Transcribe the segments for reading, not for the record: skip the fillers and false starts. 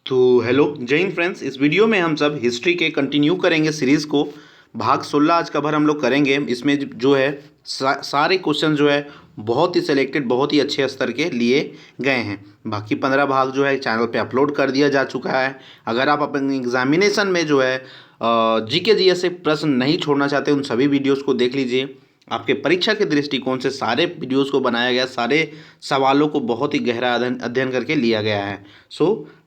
तो हेलो जय हिंद फ्रेंड्स। इस वीडियो में हम सब हिस्ट्री के कंटिन्यू करेंगे सीरीज़ को। भाग 16 आज कवर हम लोग करेंगे। इसमें जो है सारे क्वेश्चन जो है बहुत ही सिलेक्टेड, बहुत ही अच्छे स्तर के लिए गए हैं। बाकी 15 भाग जो है चैनल पे अपलोड कर दिया जा चुका है। अगर आप अपने एग्जामिनेशन में जो है जीके जीएस से प्रश्न नहीं छोड़ना चाहते, उन सभी वीडियोज़ को देख लीजिए। आपके परीक्षा के दृष्टिकोण से सारे वीडियोस को बनाया गया, सारे सवालों को बहुत ही गहरा अध्ययन अध्ययन करके लिया गया है।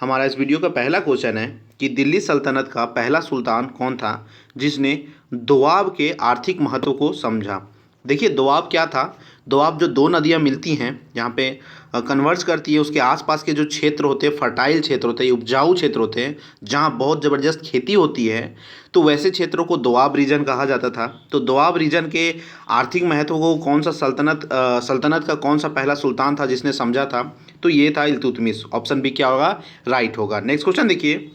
हमारा इस वीडियो का पहला क्वेश्चन है कि दिल्ली सल्तनत का पहला सुल्तान कौन था जिसने दोआब के आर्थिक महत्व को समझा। देखिए दोआब क्या था। दोआब जो दो नदियाँ मिलती हैं यहाँ पे कन्वर्ज करती है, उसके आसपास के जो क्षेत्र होते हैं, फर्टाइल क्षेत्र होते हैं, उपजाऊ क्षेत्र होते हैं, जहाँ बहुत ज़बरदस्त खेती होती है, तो वैसे क्षेत्रों को दोआब रीजन कहा जाता था। तो दोआब रीजन के आर्थिक महत्व को कौन सा सल्तनत का कौन सा पहला सुल्तान था जिसने समझा था, तो ये था इल्तुतमिश। ऑप्शन बी क्या होगा, राइट होगा। नेक्स्ट क्वेश्चन देखिए,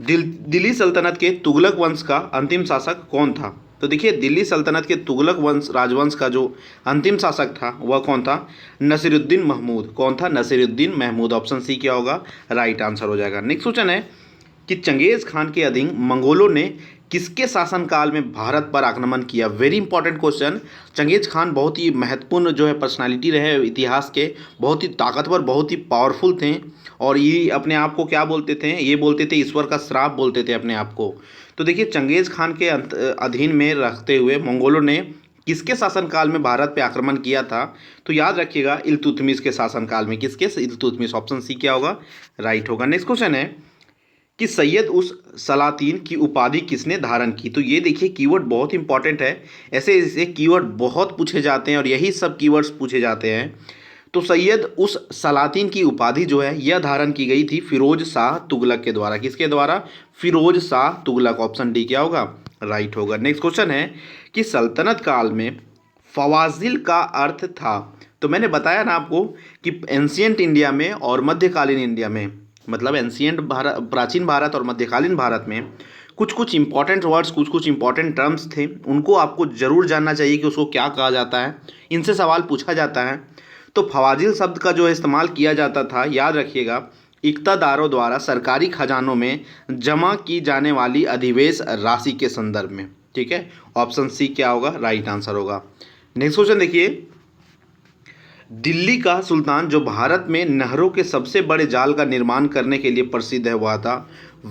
दिल्ली सल्तनत के तुगलक वंश का अंतिम शासक कौन था। तो देखिए दिल्ली सल्तनत के तुगलक वंश राजवंश का जो अंतिम शासक था वह कौन था, नसीरुद्दीन महमूद। कौन था, नसीरुद्दीन महमूद। ऑप्शन सी क्या होगा, राइट आंसर हो जाएगा। नेक्स्ट क्वेश्चन है कि चंगेज खान के अधीन मंगोलों ने किसके शासनकाल में भारत पर आक्रमण किया। Very important question. Changez Khan बहुत ही महत्वपूर्ण जो है पर्सनालिटी रहे इतिहास के, बहुत ही ताकतवर, बहुत ही पावरफुल थे, और ये अपने आप को क्या बोलते थे, ये बोलते थे ईश्वर का श्राप बोलते थे अपने आप को। तो देखिए चंगेज खान के अधीन में रखते हुए मंगोलों ने किसके शासनकाल में भारत पे आक्रमण किया था, तो याद रखिएगा इल्तुतमिश के शासनकाल में। किसके, इल्तुतमिश। ऑप्शन सी क्या होगा, राइट होगा। नेक्स्ट क्वेश्चन है कि सैयद उस सलातीन की उपाधि किसने धारण की। तो ये देखिए कीवर्ड बहुत इंपॉर्टेंट है। ऐसे ऐसे कीवर्ड बहुत पूछे जाते हैं और यही सब कीवर्ड्स पूछे जाते हैं। तो सैयद उस सलातीन की उपाधि जो है यह धारण की गई थी फिरोज शाह तुगलक के द्वारा। किसके द्वारा, फिरोज शाह तुगलक। ऑप्शन डी क्या होगा, राइट होगा। नेक्स्ट क्वेश्चन है कि सल्तनत काल में फवाजिल का अर्थ था। तो मैंने बताया ना आपको कि एंशियंट इंडिया में और मध्यकालीन इंडिया में, मतलब एंशियंट भारत, प्राचीन भारत और मध्यकालीन भारत में कुछ कुछ इंपॉर्टेंट वर्ड्स, कुछ कुछ इंपॉर्टेंट टर्म्स थे, उनको आपको जरूर जानना चाहिए कि उसको क्या कहा जाता है। इनसे सवाल पूछा जाता है। तो फवाजिल शब्द का जो इस्तेमाल किया जाता था, याद रखिएगा, इक़्तादारों द्वारा सरकारी खजानों में जमा की जाने वाली अधिवेश राशि के संदर्भ में। ठीक है, ऑप्शन सी क्या होगा, राइट आंसर होगा। नेक्स्ट क्वेश्चन देखिए, दिल्ली का सुल्तान जो भारत में नहरों के सबसे बड़े जाल का निर्माण करने के लिए प्रसिद्ध है वह था।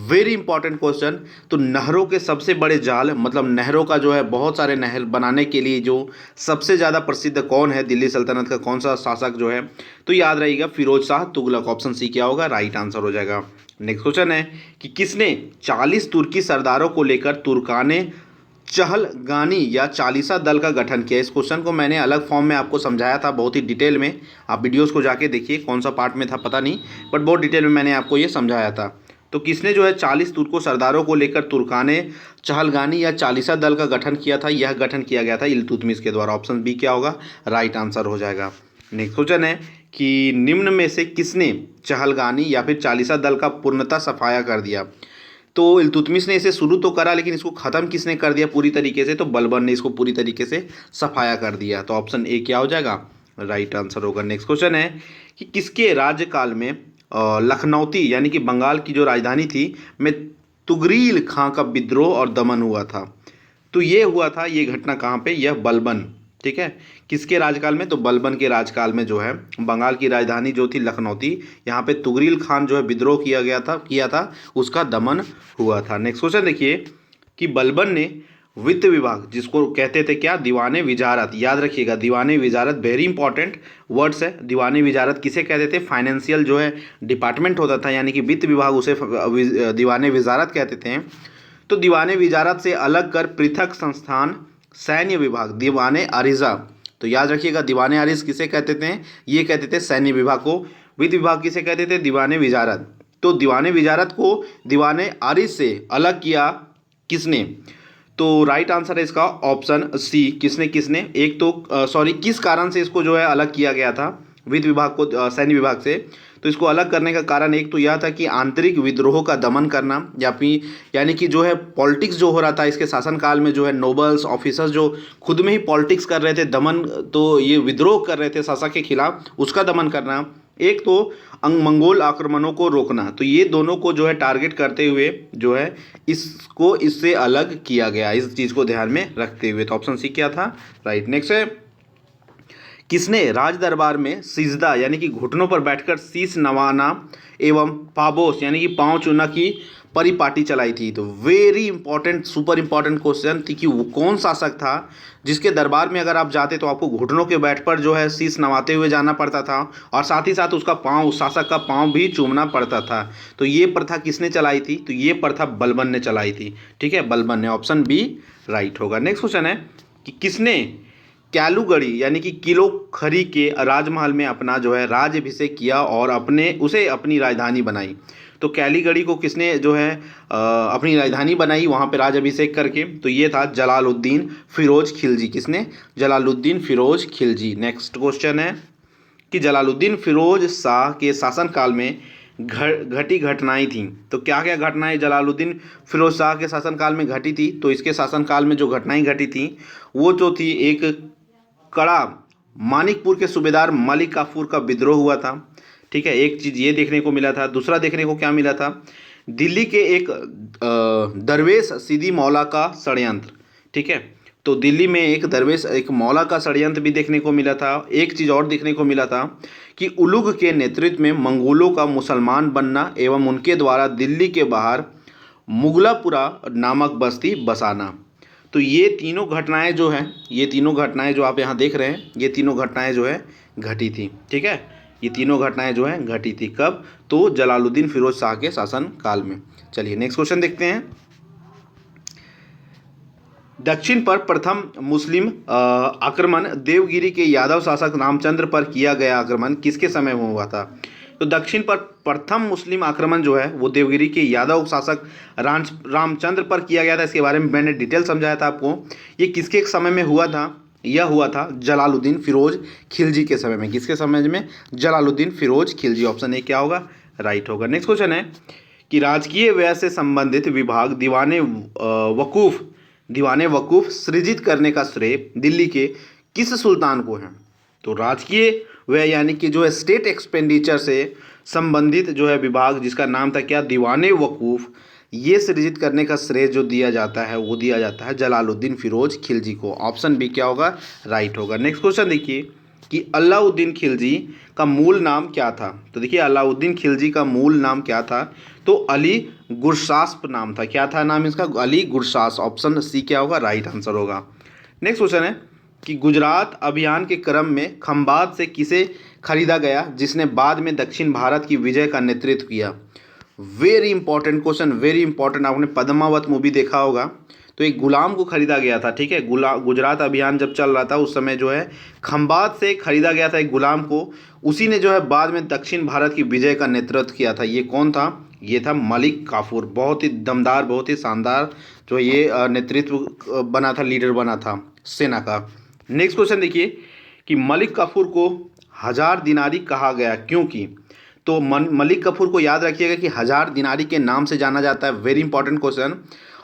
Very important question. तो नहरों के सबसे बड़े जाल, मतलब नहरों का जो है बहुत सारे नहर बनाने के लिए जो सबसे ज़्यादा प्रसिद्ध कौन है, दिल्ली सल्तनत का कौन सा शासक जो है, तो याद रहेगा फिरोज शाह तुगलक। ऑप्शन सी क्या होगा, राइट आंसर हो जाएगा। नेक्स्ट क्वेश्चन है कि किसने 40 तुर्की सरदारों को लेकर तुर्काने चहलगानी या चालीसा दल का गठन किया। इस क्वेश्चन को मैंने अलग फॉर्म में आपको समझाया था बहुत ही डिटेल में। आप वीडियोस को जाके देखिए, कौन सा पार्ट में था पता नहीं, बट बहुत डिटेल में मैंने आपको ये समझाया था। तो किसने जो है 40 तुर्को सरदारों को लेकर तुर्काने चहलगानी या चालीसा दल का गठन किया था, यह गठन किया गया था इल्तुतमिश के द्वारा। ऑप्शन बी क्या होगा, राइट आंसर हो जाएगा। नेक्स्ट क्वेश्चन है कि निम्न में से किसने चहलगानी या फिर चालीसा दल का पूर्णतः सफाया कर दिया। तो इल्तुतमिश ने इसे शुरू तो करा, लेकिन इसको ख़त्म किसने कर दिया पूरी तरीके से, तो बलबन ने इसको पूरी तरीके से सफाया कर दिया। तो ऑप्शन ए क्या हो जाएगा, राइट आंसर होगा। नेक्स्ट क्वेश्चन है कि किसके राज्यकाल में लखनौती यानी कि बंगाल की जो राजधानी थी में तुगरील खां का विद्रोह और दमन हुआ था। तो ये हुआ था, ये घटना कहाँ पे, यह बलबन। ठीक है, किसके राजकाल में, तो बलबन के राजकाल में जो है बंगाल की राजधानी जो थी लखनौती, यहाँ पे तुगरील खान जो है विद्रोह किया था, उसका दमन हुआ था। नेक्स्ट क्वेश्चन देखिए कि बलबन ने वित्त विभाग, जिसको कहते थे क्या, दीवाने विजारत। याद रखिएगा दीवाने विजारत वेरी इंपॉर्टेंट वर्ड्स है। दीवाने विजारत किसे कहते थे, फाइनेंशियल जो है डिपार्टमेंट होता था, यानी कि वित्त विभाग, उसे दीवाने विजारत कहते थे। तो दीवाने विजारत से अलग कर पृथक संस्थान सैन्य विभाग, दीवाने आरिजा। तो याद रखिएगा दीवाने आरिज किसे कहते थे, ये कहते थे सैन्य विभाग को। वित्त विभाग किसे कहते थे, दीवाने विजारत। तो दीवाने विजारत को दीवाने आरिज से अलग किया किसने, तो राइट आंसर है इसका ऑप्शन सी। किसने किसने एक तो सॉरी किस कारण से इसको जो है अलग किया गया था वित्त विभाग को सैन्य विभाग से। तो इसको अलग करने का कारण एक तो यह था कि आंतरिक विद्रोह का दमन करना, या फिर यानी कि जो है पॉलिटिक्स जो हो रहा था इसके शासनकाल में, जो है नोबल्स ऑफिसर्स जो खुद में ही पॉलिटिक्स कर रहे थे, दमन, तो ये विद्रोह कर रहे थे शासक के खिलाफ, उसका दमन करना। एक तो मंगोल आक्रमणों को रोकना, तो ये दोनों को जो है टारगेट करते हुए जो है इसको इससे अलग किया गया, इस चीज़ को ध्यान में रखते हुए। तो ऑप्शन सी क्या था, राइट। नेक्स्ट है, किसने राज दरबार में सिजदा यानी कि घुटनों पर बैठकर शीश नवाना एवं पाबोस यानी कि पांव चूना की परिपाटी चलाई थी? तो very important, super important question थी कि वो कौन शासक था जिसके दरबार में अगर आप जाते तो आपको घुटनों के बैठ पर जो है शीश नवाते हुए जाना पड़ता था और साथ ही साथ उसका पाँव, उस शासक का पाँव भी चूमना पड़ता था। तो ये प्रथा किसने चलाई थी? तो ये प्रथा बलबन ने चलाई थी। ठीक है, बलबन ने, ऑप्शन बी राइट होगा। नेक्स्ट क्वेश्चन है कि किसने कैलूगढ़ी यानी कि किलो खरी के राजमहल में अपना जो है राज्यभिषेक किया और उसे अपनी राजधानी बनाई? तो कैलीगढ़ी को किसने जो है अपनी राजधानी बनाई वहाँ पे राज्यभिषेक करके? तो ये था जलालुद्दीन फिरोज खिलजी। किसने? जलालुद्दीन फिरोज खिलजी। नेक्स्ट क्वेश्चन है कि जलालुद्दीन फिरोज शाह के शासनकाल में घटी घटनाएं थीं। तो क्या क्या घटनाएं जलालुद्दीन फिरोज शाह के शासनकाल में घटी थी? तो इसके शासनकाल में जो घटनाएं घटी थी वो जो थी, एक कड़ा मानिकपुर के सूबेदार मलिक काफूर का विद्रोह हुआ था। ठीक है, एक चीज़ ये देखने को मिला था। दूसरा देखने को क्या मिला था? दिल्ली के एक दरवेश सीदी मौला का षड्यंत्र। ठीक है, तो दिल्ली में एक मौला का षड्यंत्र भी देखने को मिला था। एक चीज़ और देखने को मिला था कि उलुग के नेतृत्व में मंगोलों का मुसलमान बनना एवं उनके द्वारा दिल्ली के बाहर मुगलापुरा नामक बस्ती बसाना। तो ये तीनों घटनाएं जो हैं, ये तीनों घटनाएं जो आप यहाँ देख रहे हैं, ये तीनों घटनाएं जो है घटी थी। ठीक है, ये तीनों घटनाएं जो हैं घटी थी कब? तो जलालुद्दीन फिरोज शाह के शासन काल में। चलिए नेक्स्ट क्वेश्चन देखते हैं। दक्षिण पर प्रथम मुस्लिम आक्रमण देवगिरी के यादव शासक रामचंद्र पर किया गया आक्रमण किसके समय में हुआ था? तो दक्षिण पर प्रथम मुस्लिम आक्रमण जो है वो देवगिरी के यादव शासक रामचंद्र पर किया गया था। इसके बारे में मैंने डिटेल समझाया था आपको। ये किसके समय में हुआ था? यह हुआ था जलालुद्दीन फिरोज खिलजी के समय में। किसके समय में? जलालुद्दीन फिरोज खिलजी। ऑप्शन ए क्या होगा, राइट होगा। नेक्स्ट क्वेश्चन है कि राजकीय व्यय से संबंधित विभाग दीवाने वकूफ सृजित करने का श्रेय दिल्ली के किस सुल्तान को है? तो राजकीय व्यय यानी कि जो है स्टेट एक्सपेंडिचर से संबंधित जो है विभाग, जिसका नाम था क्या, दीवाने वकूफ, ये सृजित करने का श्रेय जो दिया जाता है वो दिया जाता है जलालुद्दीन फिरोज खिलजी को। ऑप्शन बी क्या होगा, राइट होगा। नेक्स्ट क्वेश्चन देखिए कि अलाउद्दीन खिलजी का मूल नाम क्या था? तो देखिए अलाउद्दीन खिलजी का मूल नाम क्या था? तो अली गुरशास्प नाम था। क्या था नाम इसका? अली गुरशास्प। ऑप्शन सी क्या होगा, राइट आंसर होगा। नेक्स्ट क्वेश्चन है कि गुजरात अभियान के क्रम में खंबात से किसे खरीदा गया जिसने बाद में दक्षिण भारत की विजय का नेतृत्व किया? Very important question, very important. आपने पद्मावत मूवी देखा होगा, तो एक गुलाम को खरीदा गया था। ठीक है, गुजरात अभियान जब चल रहा था उस समय जो है खंबात से खरीदा गया था एक गुलाम को। उसी ने जो है बाद में दक्षिण भारत की विजय का नेतृत्व किया था। ये कौन था? ये था मलिक काफूर। बहुत ही दमदार, बहुत ही शानदार जो ये नेतृत्व बना था, लीडर बना था सेना का। नेक्स्ट क्वेश्चन देखिए कि मलिक काफूर को हजार दिनारी कहा गया क्योंकि? तो मलिक काफूर को याद रखिएगा कि हजार दिनारी के नाम से जाना जाता है। Very important question.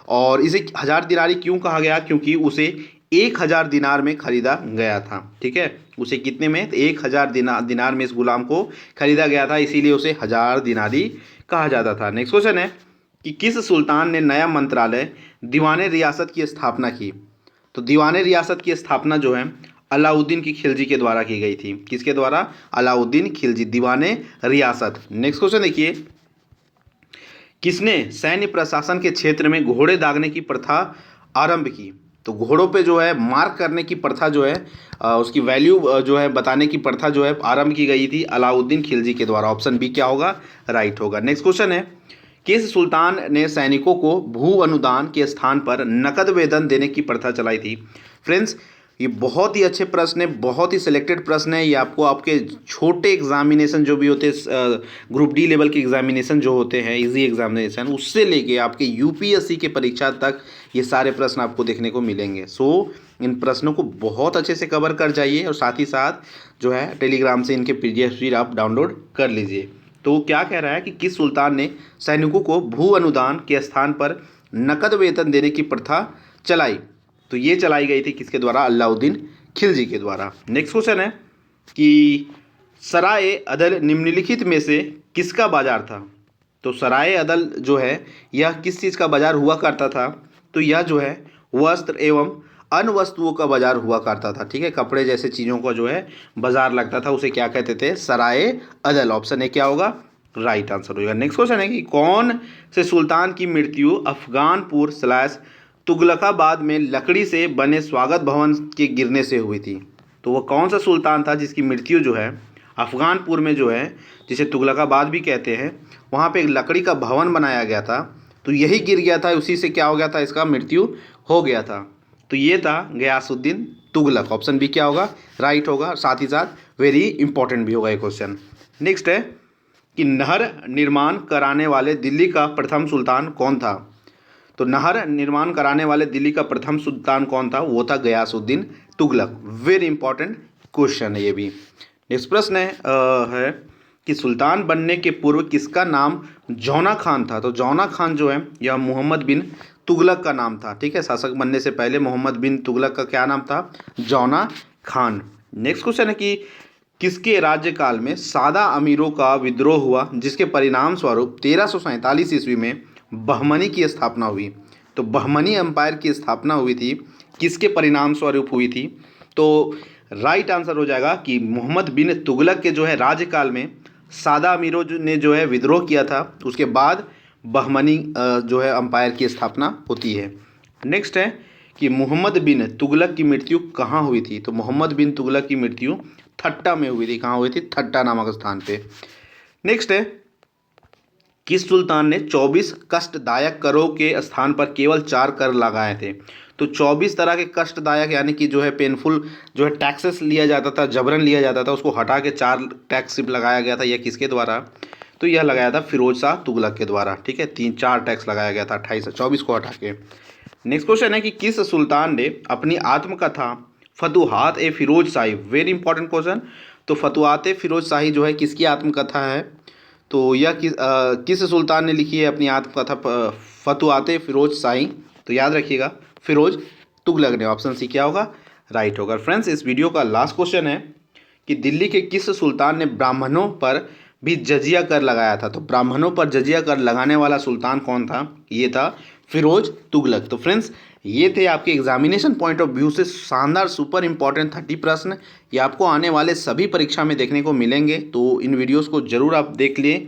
और इसे हजार दिनारी क्यों कहा गया? क्योंकि उसे 1000 दिनार में खरीदा गया था। ठीक है, उसे कितने में? 1000 दिनार में इस गुलाम को खरीदा गया था, इसीलिए उसे हजार दिनारी कहा जाता था। नेक्स्ट क्वेश्चन है कि किस सुल्तान ने नया मंत्रालय दीवाने रियासत की स्थापना की? तो दीवाने रियासत की स्थापना जो है अलाउद्दीन की खिलजी के द्वारा की गई थी। किसके द्वारा? अलाउद्दीन खिलजी, दीवाने रियासत। नेक्स्ट क्वेश्चन देखिए, किसने सैन्य प्रशासन के क्षेत्र में घोड़े दागने की प्रथा आरंभ की? तो घोड़ों पे जो है मार्क करने की प्रथा जो है उसकी वैल्यू जो है बताने की प्रथा जो है आरंभ की गई थी अलाउद्दीन खिलजी के द्वारा। ऑप्शन बी क्या होगा, राइट होगा। नेक्स्ट क्वेश्चन है, किस सुल्तान ने सैनिकों को भू अनुदान के स्थान पर नकद वेतन देने की प्रथा चलाई थी? फ्रेंड्स, ये बहुत ही अच्छे प्रश्न है, बहुत ही सिलेक्टेड प्रश्न है। ये आपको आपके छोटे एग्जामिनेशन जो भी होते हैं, ग्रुप डी लेवल के एग्जामिनेशन जो होते हैं, इजी एग्जामिनेशन, उससे लेके आपके यूपीएससी के परीक्षा तक ये सारे प्रश्न आपको देखने को मिलेंगे। सो इन प्रश्नों को बहुत अच्छे से कवर कर जाइए और साथ ही साथ जो है टेलीग्राम से इनके पीडीएफ भी आप डाउनलोड कर लीजिए। तो क्या कह रहा है कि किस सुल्तान ने सैनिकों को भू अनुदान के स्थान पर नकद वेतन देने की प्रथा चलाई? तो ये चलाई गई थी किसके द्वारा? अलाउद्दीन खिलजी के द्वारा। नेक्स्ट क्वेश्चन है कि सराय अदल निम्नलिखित में से किसका बाजार था? तो सराय अदल जो है यह किस चीज़ का बाजार हुआ करता था? तो यह जो है वस्त्र एवं अन्य वस्तुओं का बाजार हुआ करता था। ठीक है, कपड़े जैसे चीज़ों का जो है बाजार लगता था, उसे क्या कहते थे? सराय अदल। ऑप्शन ए क्या होगा? राइट आंसर होगा। नेक्स्ट क्वेश्चन है कि कौन से सुल्तान की मृत्यु अफगानपुर / तुगलकाबाद में लकड़ी से बने स्वागत भवन के गिरने से हुई थी? तो वह कौन सा सुल्तान था जिसकी मृत्यु जो है अफगानपुर में जो है, जिसे तुगलकाबाद भी कहते हैं, वहाँ पे एक लकड़ी का भवन बनाया गया था, तो यही गिर गया था, उसी से क्या हो गया था? इसका मृत्यु हो गया था। तो ये था गयासुद्दीन तुगलक। ऑप्शन बी क्या होगा? राइट होगा। साथ ही साथ वेरी इंपॉर्टेंट भी होगा ये क्वेश्चन। नेक्स्ट है कि नहर निर्माण कराने वाले दिल्ली का प्रथम सुल्तान कौन था? तो नहर निर्माण कराने वाले दिल्ली का प्रथम सुल्तान कौन था? वो था Ghiyasuddin Tughlaq. Very important question है ये भी। नेक्स्ट प्रश्न है कि सुल्तान बनने के पूर्व किसका नाम जौना खान था? तो जौना खान जो है यह मोहम्मद बिन तुगलक का नाम था। ठीक है, शासक बनने से पहले मोहम्मद बिन तुगलक का क्या नाम था? जौना खान। नेक्स्ट क्वेश्चन है कि किसके राज्यकाल में सादा अमीरों का विद्रोह हुआ, जिसके परिणाम स्वरूप 1347 ईस्वी में बहमनी की स्थापना हुई? तो बहमनी एम्पायर की स्थापना हुई थी, किसके परिणाम स्वरूप हुई थी? तो राइट आंसर हो जाएगा कि मोहम्मद बिन तुगलक के जो है राज्यकाल में सादा अमीरों ने जो है विद्रोह किया था, उसके बाद बहमनी जो है अम्पायर की स्थापना होती है। नेक्स्ट है कि मोहम्मद बिन तुगलक की मृत्यु कहाँ हुई थी? तो मोहम्मद बिन तुगलक की मृत्यु थट्टा में हुई थी। कहाँ हुई थी? थट्टा नामक स्थान पे। नेक्स्ट है किस सुल्तान ने 24 कष्टदायक करों के स्थान पर केवल 4 कर लगाए थे? तो 24 तरह के कष्टदायक यानी कि जो है पेनफुल जो है टैक्सेस लिया जाता था, जबरन लिया जाता था, उसको हटा के 4 टैक्स सिर्फ लगाया गया था। यह किसके द्वारा? तो यह लगाया था फिरोज शाह तुगलक के द्वारा। ठीक है, 4 टैक्स लगाया गया था 28 से 24 को हटा के। नेक्स्ट क्वेश्चन है कि किस सुल्तान ने अपनी आत्मकथा फतुहात ए फिरोज शाही, वेरी इंपॉर्टेंट क्वेश्चन, तो फतुहात ए फिरोज शाही जो है किसकी आत्मकथा है? तो यह किस सुल्तान ने लिखी है अपनी आत्मकथा फतुहात ए फिरोज शाही? तो याद रखिएगा फिरोज तुगलक ने। ऑप्शन सी क्या होगा? राइट होगा। फ्रेंड्स, इस वीडियो का लास्ट क्वेश्चन है कि दिल्ली के किस सुल्तान ने ब्राह्मणों पर भी जजिया कर लगाया था? तो ब्राह्मणों पर जजिया कर लगाने वाला सुल्तान कौन था? ये था फिरोज तुगलक। तो फ्रेंड्स, ये थे आपके एग्जामिनेशन पॉइंट ऑफ व्यू से शानदार सुपर इंपॉर्टेंट 30 प्रश्न। ये आपको आने वाले सभी परीक्षा में देखने को मिलेंगे, तो इन वीडियोस को जरूर आप देख लिए।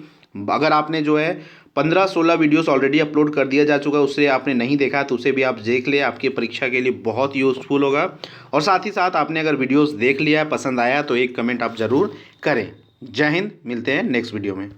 अगर आपने जो है 15-16 वीडियोस ऑलरेडी अपलोड कर दिया जा चुका है, उससे आपने नहीं देखा तो उसे भी आप देख ले, आपकी परीक्षा के लिए बहुत यूज़फुल होगा। और साथ ही साथ आपने अगर वीडियोस देख लिया, पसंद आया, तो एक कमेंट आप ज़रूर करें। जय हिंद, मिलते हैं नेक्स्ट वीडियो में।